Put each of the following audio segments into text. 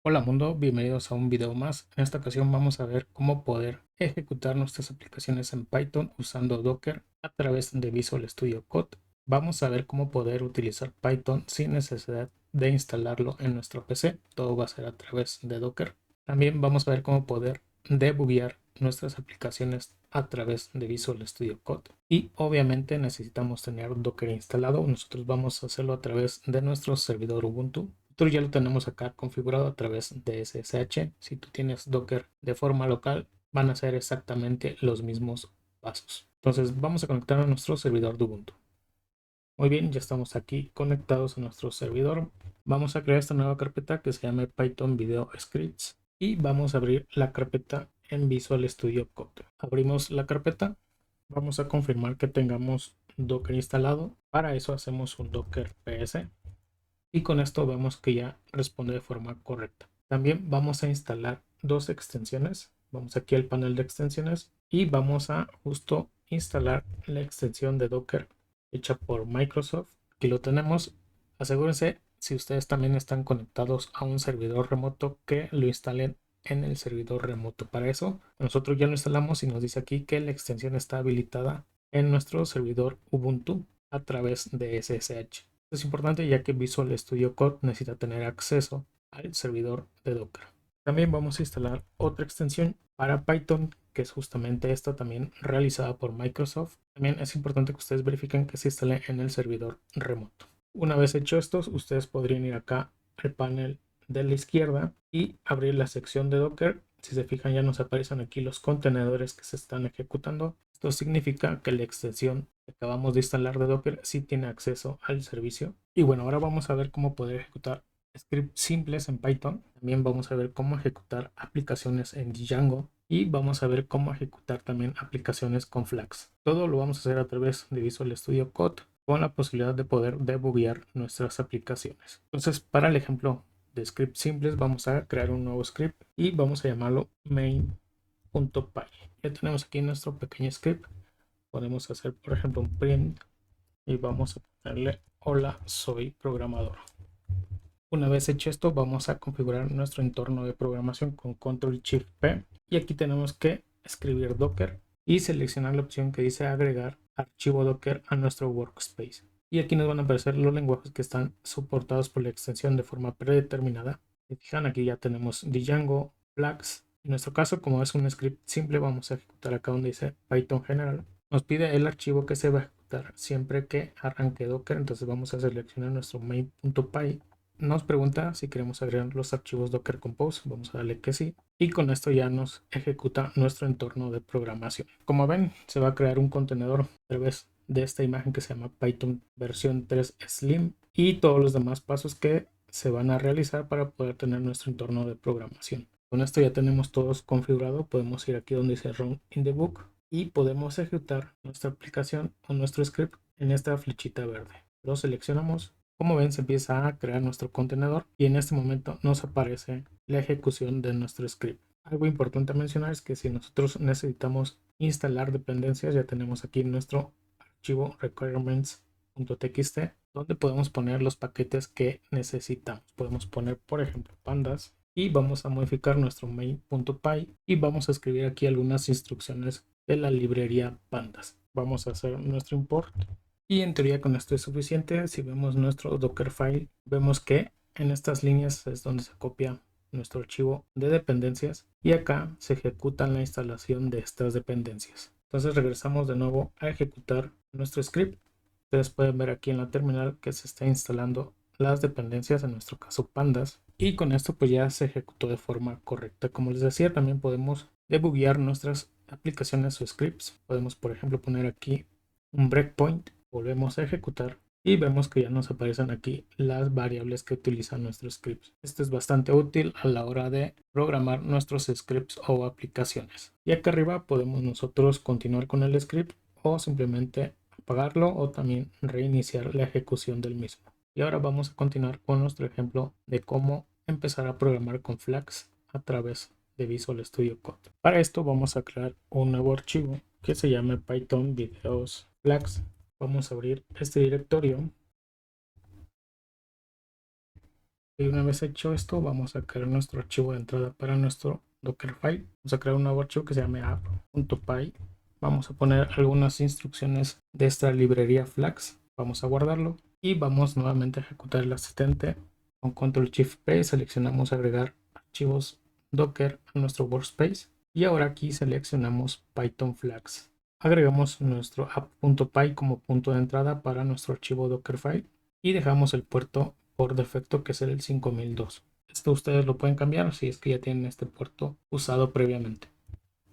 Hola mundo, bienvenidos a un video más. En esta ocasión vamos a ver cómo poder ejecutar nuestras aplicaciones en Python usando Docker a través de Visual Studio Code. Vamos a ver cómo poder utilizar Python sin necesidad de instalarlo en nuestro PC. Todo va a ser a través de Docker. También vamos a ver cómo poder debuguear nuestras aplicaciones a través de Visual Studio Code. Y obviamente necesitamos tener Docker instalado. Nosotros vamos a hacerlo a través de nuestro servidor Ubuntu. Nosotros ya lo tenemos acá configurado a través de SSH. Si tú tienes Docker de forma local, van a ser exactamente los mismos pasos. Entonces vamos a conectar a nuestro servidor de Ubuntu. Muy bien, ya estamos aquí conectados a nuestro servidor. Vamos a crear esta nueva carpeta que se llama Python Video Scripts y vamos a abrir la carpeta en Visual Studio Code. Abrimos la carpeta. Vamos a confirmar que tengamos Docker instalado. Para eso hacemos un Docker PS y con esto vemos que ya responde de forma correcta. También vamos a instalar dos extensiones. Vamos aquí al panel de extensiones y vamos a justo instalar la extensión de Docker hecha por Microsoft. Aquí lo tenemos. Asegúrense, si ustedes también están conectados a un servidor remoto, que lo instalen en el servidor remoto. Para eso nosotros ya lo instalamos y nos dice aquí que la extensión está habilitada en nuestro servidor Ubuntu a través de SSH. Es importante ya que Visual Studio Code necesita tener acceso al servidor de Docker. También vamos a instalar otra extensión para Python, que es justamente esta también realizada por Microsoft. También es importante que ustedes verifiquen que se instale en el servidor remoto. Una vez hecho esto, ustedes podrían ir acá al panel de la izquierda y abrir la sección de Docker. Si se fijan, ya nos aparecen aquí los contenedores que se están ejecutando. Esto significa que la extensión que acabamos de instalar de Docker sí tiene acceso al servicio. Y bueno, ahora vamos a ver cómo poder ejecutar scripts simples en Python. También vamos a ver cómo ejecutar aplicaciones en Django y vamos a ver cómo ejecutar también aplicaciones con Flask. Todo lo vamos a hacer a través de Visual Studio Code con la posibilidad de poder debuguear nuestras aplicaciones. Entonces, para el ejemplo de scripts simples, vamos a crear un nuevo script y vamos a llamarlo main.py. Ya tenemos aquí nuestro pequeño script. Podemos hacer, por ejemplo, un print y vamos a ponerle hola, soy programador. Una vez hecho esto, vamos a configurar nuestro entorno de programación con Control Shift P y aquí tenemos que escribir Docker y seleccionar la opción que dice agregar archivo Docker a nuestro workspace. Y aquí nos van a aparecer los lenguajes que están soportados por la extensión de forma predeterminada. Si fijan, aquí ya tenemos Django, Flask. En nuestro caso, como es un script simple, vamos a ejecutar acá donde dice Python General. Nos pide el archivo que se va a ejecutar siempre que arranque Docker, entonces vamos a seleccionar nuestro main.py. Nos pregunta si queremos agregar los archivos Docker Compose. Vamos a darle que sí. Y con esto ya nos ejecuta nuestro entorno de programación. Como ven, se va a crear un contenedor a través de esta imagen que se llama Python versión 3 Slim y todos los demás pasos que se van a realizar para poder tener nuestro entorno de programación. Con esto ya tenemos todos configurado. Podemos ir aquí donde dice Run in the Book y podemos ejecutar nuestra aplicación o nuestro script en esta flechita verde. Lo seleccionamos. Como ven, se empieza a crear nuestro contenedor y en este momento nos aparece la ejecución de nuestro script. Algo importante a mencionar es que si nosotros necesitamos instalar dependencias, ya tenemos aquí nuestro archivo requirements.txt donde podemos poner los paquetes que necesitamos. Podemos poner, por ejemplo, pandas y vamos a modificar nuestro main.py y vamos a escribir aquí algunas instrucciones de la librería pandas. Vamos a hacer nuestro import. Y en teoría con esto es suficiente. Si vemos nuestro Dockerfile, vemos que en estas líneas es donde se copia nuestro archivo de dependencias y acá se ejecuta la instalación de estas dependencias. Entonces regresamos de nuevo a ejecutar nuestro script. Ustedes pueden ver aquí en la terminal que se está instalando las dependencias, en nuestro caso pandas, y con esto pues ya se ejecutó de forma correcta. Como les decía, también podemos debuguear nuestras aplicaciones o scripts. Podemos, por ejemplo, poner aquí un breakpoint, volvemos a ejecutar y vemos que ya nos aparecen aquí las variables que utilizan nuestros scripts. Esto es bastante útil a la hora de programar nuestros scripts o aplicaciones. Y acá arriba podemos nosotros continuar con el script o simplemente apagarlo o también reiniciar la ejecución del mismo. Y ahora vamos a continuar con nuestro ejemplo de cómo empezar a programar con Flask a través de Visual Studio Code. Para esto vamos a crear un nuevo archivo que se llame Python videos Flask. Vamos a abrir este directorio Y una vez hecho esto, vamos a crear nuestro archivo de entrada para nuestro Dockerfile. Vamos a crear un nuevo archivo que se llame app.py. Vamos a poner algunas instrucciones de esta librería Flags. Vamos a guardarlo y vamos nuevamente a ejecutar el asistente. Con Control Shift P seleccionamos agregar archivos Docker a nuestro workspace y ahora aquí seleccionamos Python Flags. Agregamos nuestro app.py como punto de entrada para nuestro archivo Dockerfile y dejamos el puerto por defecto que es el 5002. Esto ustedes lo pueden cambiar si es que ya tienen este puerto usado previamente.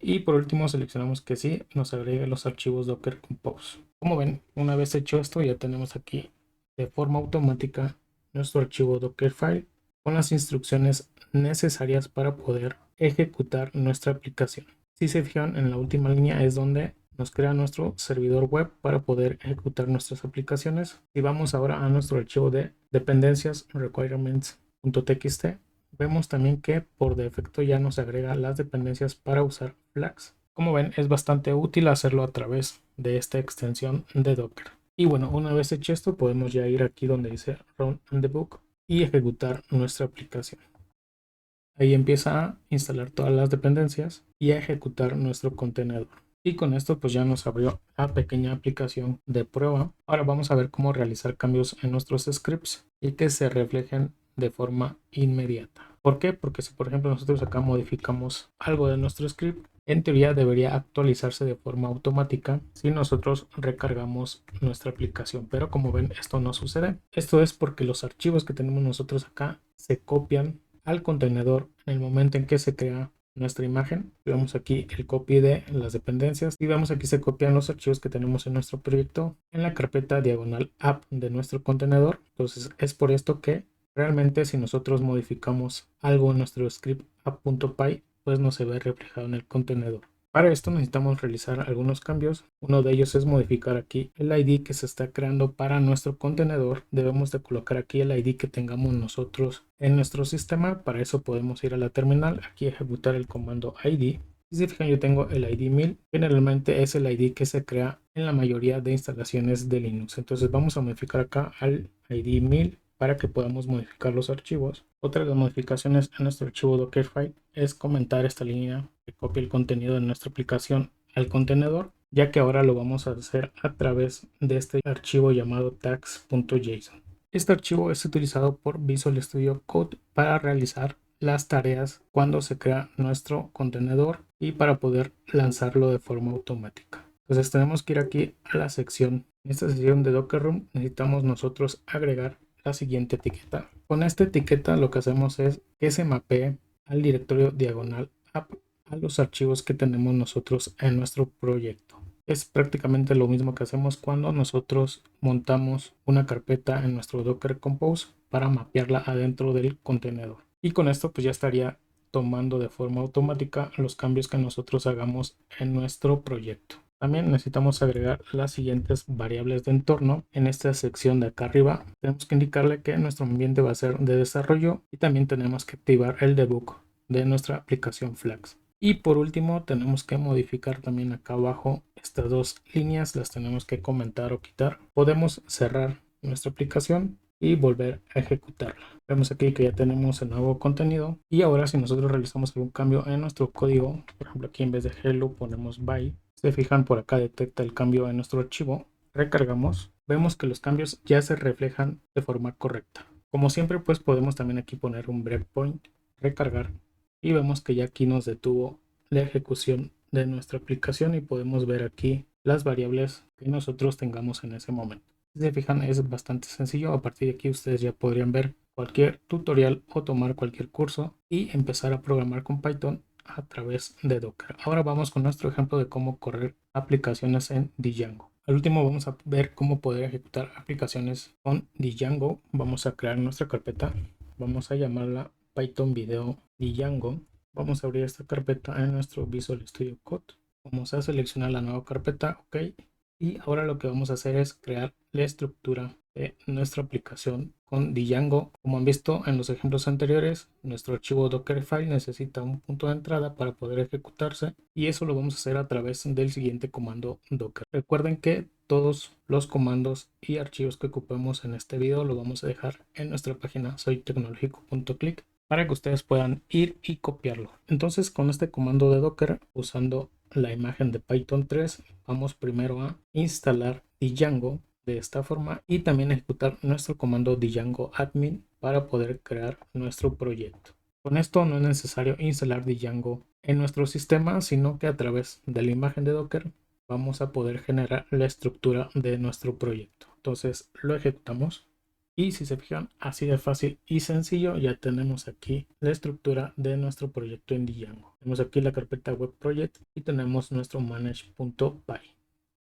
Y por último seleccionamos que sí nos agregue los archivos Docker Compose. Como ven, una vez hecho esto ya tenemos aquí de forma automática nuestro archivo Dockerfile con las instrucciones necesarias para poder ejecutar nuestra aplicación. Si se fijan, en la última línea es donde nos crea nuestro servidor web para poder ejecutar nuestras aplicaciones. Y vamos ahora a nuestro archivo de dependencias requirements.txt. Vemos también que por defecto ya nos agrega las dependencias para usar Flags. Como ven, es bastante útil hacerlo a través de esta extensión de Docker. Y bueno, una vez hecho esto, podemos ya ir aquí donde dice Run and Debug y ejecutar nuestra aplicación. Ahí empieza a instalar todas las dependencias y a ejecutar nuestro contenedor. Y con esto pues ya nos abrió la pequeña aplicación de prueba. Ahora vamos a ver cómo realizar cambios en nuestros scripts y que se reflejen de forma inmediata. ¿Por qué? Porque si por ejemplo nosotros acá modificamos algo de nuestro script, en teoría debería actualizarse de forma automática si nosotros recargamos nuestra aplicación. Pero como ven, esto no sucede. Esto es porque los archivos que tenemos nosotros acá se copian al contenedor en el momento en que se crea nuestra imagen. Vemos aquí el copy de las dependencias y vemos aquí se copian los archivos que tenemos en nuestro proyecto en la carpeta diagonal app de nuestro contenedor. Entonces es por esto que realmente si nosotros modificamos algo en nuestro script app.py pues no se ve reflejado en el contenedor. Para esto necesitamos realizar algunos cambios. Uno de ellos es modificar aquí el ID que se está creando para nuestro contenedor. Debemos de colocar aquí el ID que tengamos nosotros en nuestro sistema. Para eso podemos ir a la terminal, aquí ejecutar el comando ID. Si se fijan, yo tengo el ID 1000. Generalmente es el ID que se crea en la mayoría de instalaciones de Linux. Entonces vamos a modificar acá al ID 1000 para que podamos modificar los archivos. Otra de las modificaciones en nuestro archivo Dockerfile es comentar esta línea que copia el contenido de nuestra aplicación al contenedor, ya que ahora lo vamos a hacer a través de este archivo llamado tags.json. Este archivo es utilizado por Visual Studio Code para realizar las tareas cuando se crea nuestro contenedor y para poder lanzarlo de forma automática. Entonces tenemos que ir aquí a la sección. En esta sección de Docker Room necesitamos nosotros agregar la siguiente etiqueta. Con esta etiqueta lo que hacemos es que se mapee al directorio diagonal app a los archivos que tenemos nosotros en nuestro proyecto. Es prácticamente lo mismo que hacemos cuando nosotros montamos una carpeta en nuestro Docker Compose para mapearla adentro del contenedor. Y con esto pues ya estaría tomando de forma automática los cambios que nosotros hagamos en nuestro proyecto. También necesitamos agregar las siguientes variables de entorno. En esta sección de acá arriba tenemos que indicarle que nuestro ambiente va a ser de desarrollo y también tenemos que activar el debug de nuestra aplicación Flags. Y por último tenemos que modificar también acá abajo estas dos líneas, las tenemos que comentar o quitar. Podemos cerrar nuestra aplicación y volver a ejecutarla. Vemos aquí que ya tenemos el nuevo contenido y ahora si nosotros realizamos algún cambio en nuestro código, por ejemplo aquí en vez de hello ponemos bye, se fijan por acá detecta el cambio en nuestro archivo, recargamos, vemos que los cambios ya se reflejan de forma correcta. Como siempre pues podemos también aquí poner un breakpoint, recargar y vemos que ya aquí nos detuvo la ejecución de nuestra aplicación y podemos ver aquí las variables que nosotros tengamos en ese momento. Si se fijan es bastante sencillo, a partir de aquí ustedes ya podrían ver cualquier tutorial o tomar cualquier curso y empezar a programar con Python a través de Docker. Ahora vamos con nuestro ejemplo de cómo correr aplicaciones en Django. Al último vamos a ver cómo poder ejecutar aplicaciones con Django. Vamos a crear nuestra carpeta, vamos a llamarla Python Video Django. Vamos a abrir esta carpeta en nuestro Visual Studio Code. Vamos a seleccionar la nueva carpeta, ok. Y ahora lo que vamos a hacer es crear la estructura de nuestra aplicación con Django. Como han visto en los ejemplos anteriores, nuestro archivo Dockerfile necesita un punto de entrada para poder ejecutarse, y eso lo vamos a hacer a través del siguiente comando docker. Recuerden que todos los comandos y archivos que ocupemos en este video lo vamos a dejar en nuestra página soytecnologico.click para que ustedes puedan ir y copiarlo. Entonces, con este comando de docker, usando la imagen de Python 3, vamos primero a instalar Django de esta forma y también ejecutar nuestro comando Django admin para poder crear nuestro proyecto. Con esto no es necesario instalar Django en nuestro sistema, sino que a través de la imagen de docker vamos a poder generar la estructura de nuestro proyecto. Entonces lo ejecutamos. Y si se fijan, así de fácil y sencillo, ya tenemos aquí la estructura de nuestro proyecto en Django. Tenemos aquí la carpeta web project y tenemos nuestro manage.py.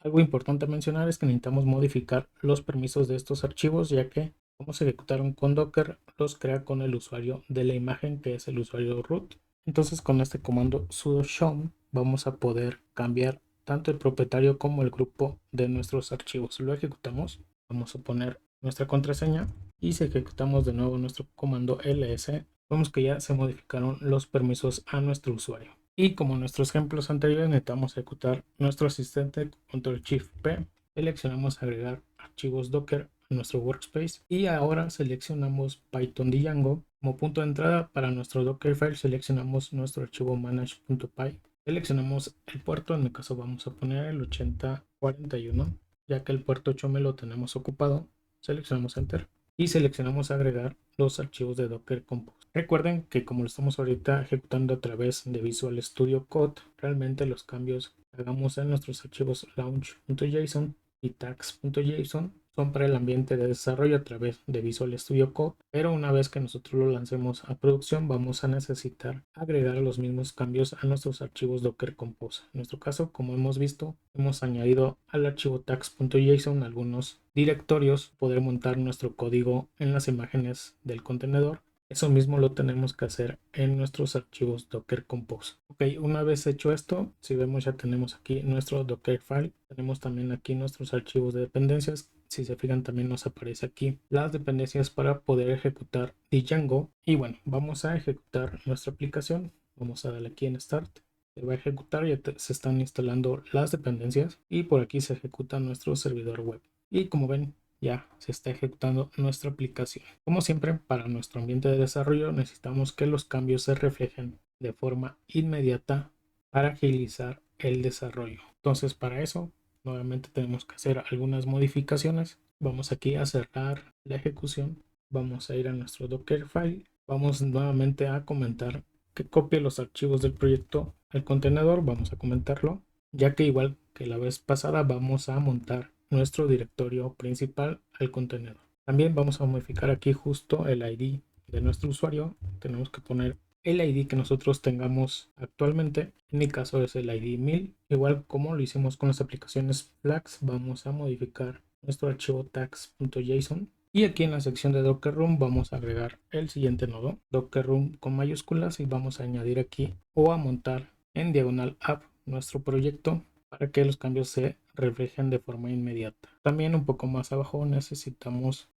Algo importante a mencionar es que necesitamos modificar los permisos de estos archivos, ya que como se ejecutaron con Docker, los crea con el usuario de la imagen, que es el usuario root. Entonces, con este comando sudo shown vamos a poder cambiar tanto el propietario como el grupo de nuestros archivos. Lo ejecutamos, vamos a poner nuestra contraseña y si ejecutamos de nuevo nuestro comando ls, vemos que ya se modificaron los permisos a nuestro usuario. Y como en nuestros ejemplos anteriores, necesitamos ejecutar nuestro asistente Ctrl+Shift+P, seleccionamos agregar archivos Docker a nuestro workspace y ahora seleccionamos Python Django. Como punto de entrada para nuestro Dockerfile seleccionamos nuestro archivo manage.py, seleccionamos el puerto, en mi caso vamos a poner el 8041, ya que el puerto 8 me lo tenemos ocupado. Seleccionamos Enter y seleccionamos agregar los archivos de Docker Compose. Recuerden que como lo estamos ahorita ejecutando a través de Visual Studio Code, realmente los cambios que hagamos en nuestros archivos launch.json y tags.json son para el ambiente de desarrollo a través de Visual Studio Code, pero una vez que nosotros lo lancemos a producción vamos a necesitar agregar los mismos cambios a nuestros archivos Docker Compose. En nuestro caso, como hemos visto, hemos añadido al archivo tags.json algunos directorios, poder montar nuestro código en las imágenes del contenedor. Eso mismo lo tenemos que hacer en nuestros archivos Docker Compose. Ok, una vez hecho esto, si vemos ya tenemos aquí nuestro Dockerfile. Tenemos también aquí nuestros archivos de dependencias. Si se fijan también nos aparece aquí las dependencias para poder ejecutar Django. Y bueno, vamos a ejecutar nuestra aplicación. Vamos a darle aquí en Start. Se va a ejecutar, ya se están instalando las dependencias y por aquí se ejecuta nuestro servidor web. Y como ven, ya se está ejecutando nuestra aplicación. Como siempre, para nuestro ambiente de desarrollo necesitamos que los cambios se reflejen de forma inmediata para agilizar el desarrollo. Entonces, para eso, nuevamente tenemos que hacer algunas modificaciones. Vamos aquí a cerrar la ejecución. Vamos a ir a nuestro Dockerfile. Vamos nuevamente a comentar que copie los archivos del proyecto al contenedor. Vamos a comentarlo, ya que igual que la vez pasada vamos a montar nuestro directorio principal al contenedor. También vamos a modificar aquí justo el ID de nuestro usuario. Tenemos que poner el ID que nosotros tengamos actualmente. En mi caso es el ID 1000. Igual como lo hicimos con las aplicaciones Flags, vamos a modificar nuestro archivo tags.json. Y aquí en la sección de Docker Room vamos a agregar el siguiente nodo, Docker Room con mayúsculas, y vamos a añadir aquí o a montar en diagonal app nuestro proyecto para que los cambios se reflejen de forma inmediata. También un poco más abajo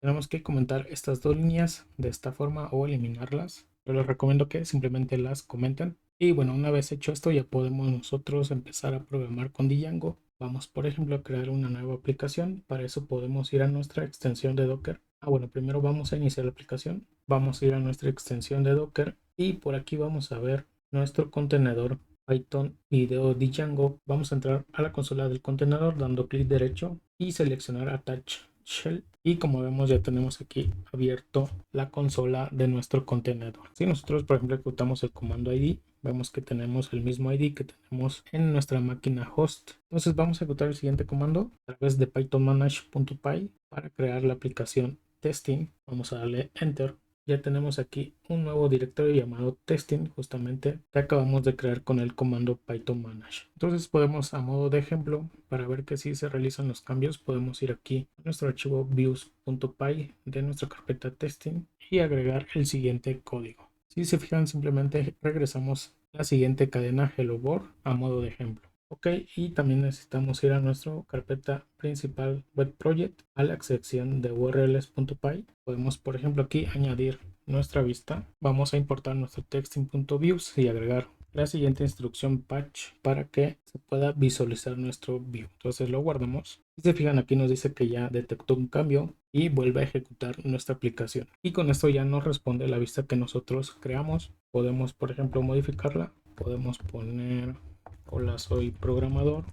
tenemos que comentar estas dos líneas de esta forma o eliminarlas. Yo les recomiendo que simplemente las comenten. Y bueno, una vez hecho esto ya podemos nosotros empezar a programar con Django. Vamos por ejemplo a crear una nueva aplicación. Para eso podemos ir a nuestra extensión de Docker. Bueno, primero vamos a iniciar la aplicación. Vamos a ir a nuestra extensión de Docker y por aquí vamos a ver nuestro contenedor Python video Django. Vamos a entrar a la consola del contenedor dando clic derecho y seleccionar Attach Shell. Y como vemos ya tenemos aquí abierto la consola de nuestro contenedor. Si nosotros por ejemplo ejecutamos el comando ID, vemos que tenemos el mismo ID que tenemos en nuestra máquina host. Entonces vamos a ejecutar el siguiente comando a través de python manage.py para crear la aplicación testing. Vamos a darle enter. Ya tenemos aquí un nuevo directorio llamado testing, justamente que acabamos de crear con el comando python manage. Entonces podemos, a modo de ejemplo, para ver que sí se realizan los cambios, podemos ir aquí a nuestro archivo views.py de nuestra carpeta testing y agregar el siguiente código. Si se fijan, simplemente regresamos la siguiente cadena hello world a modo de ejemplo. Ok, y también necesitamos ir a nuestra carpeta principal web project, a la sección de urls.py. Podemos, por ejemplo, aquí añadir nuestra vista. Vamos a importar nuestro texting.views y agregar la siguiente instrucción patch para que se pueda visualizar nuestro view. Entonces lo guardamos. Si se fijan, aquí nos dice que ya detectó un cambio y vuelve a ejecutar nuestra aplicación. Y con esto ya nos responde la vista que nosotros creamos. Podemos, por ejemplo, modificarla. Podemos poner: hola, soy programador.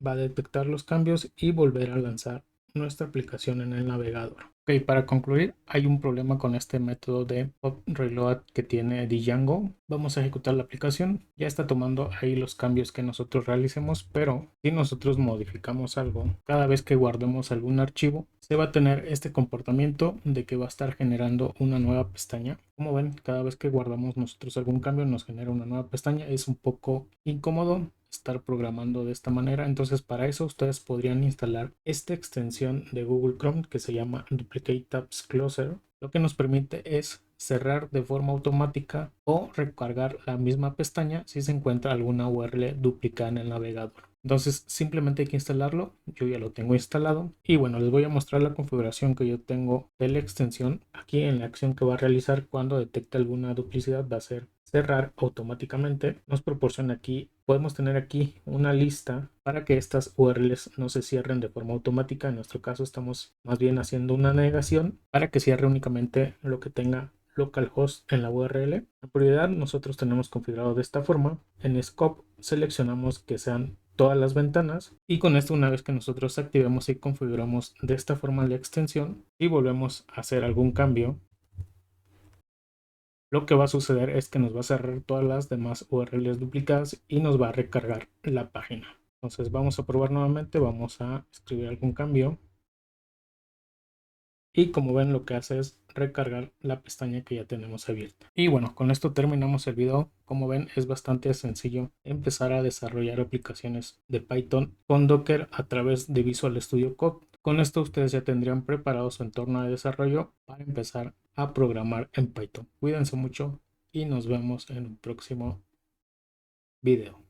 Va a detectar los cambios y volver a lanzar nuestra aplicación en el navegador. Ok, para concluir, hay un problema con este método de pop reload que tiene Django. Vamos a ejecutar la aplicación. Ya está tomando ahí los cambios que nosotros realicemos, pero si nosotros modificamos algo, cada vez que guardemos algún archivo, se va a tener este comportamiento de que va a estar generando una nueva pestaña. Como ven, cada vez que guardamos nosotros algún cambio, nos genera una nueva pestaña. Es un poco incómodo estar programando de esta manera. Entonces, para eso ustedes podrían instalar esta extensión de Google Chrome que se llama Duplicate Tabs Closer. Lo que nos permite es cerrar de forma automática o recargar la misma pestaña si se encuentra alguna URL duplicada en el navegador. Entonces simplemente hay que instalarlo. Yo ya lo tengo instalado y bueno, les voy a mostrar la configuración que yo tengo de la extensión. Aquí en la acción que va a realizar cuando detecte alguna duplicidad va a ser cerrar automáticamente. Nos proporciona aquí, podemos tener aquí una lista para que estas URLs no se cierren de forma automática. En nuestro caso estamos más bien haciendo una negación para que cierre únicamente lo que tenga localhost en la URL. La prioridad nosotros tenemos configurado de esta forma. En Scope seleccionamos que sean todas las ventanas y con esto, una vez que nosotros activemos y configuramos de esta forma la extensión y volvemos a hacer algún cambio, lo que va a suceder es que nos va a cerrar todas las demás URLs duplicadas y nos va a recargar la página. Entonces vamos a probar nuevamente, vamos a escribir algún cambio y como ven lo que hace es recargar la pestaña que ya tenemos abierta. Y bueno, con esto terminamos el video. Como ven, es bastante sencillo empezar a desarrollar aplicaciones de Python con Docker a través de Visual Studio Code. Con esto ustedes ya tendrían preparado su entorno de desarrollo para empezar a programar en Python. Cuídense mucho y nos vemos en un próximo video.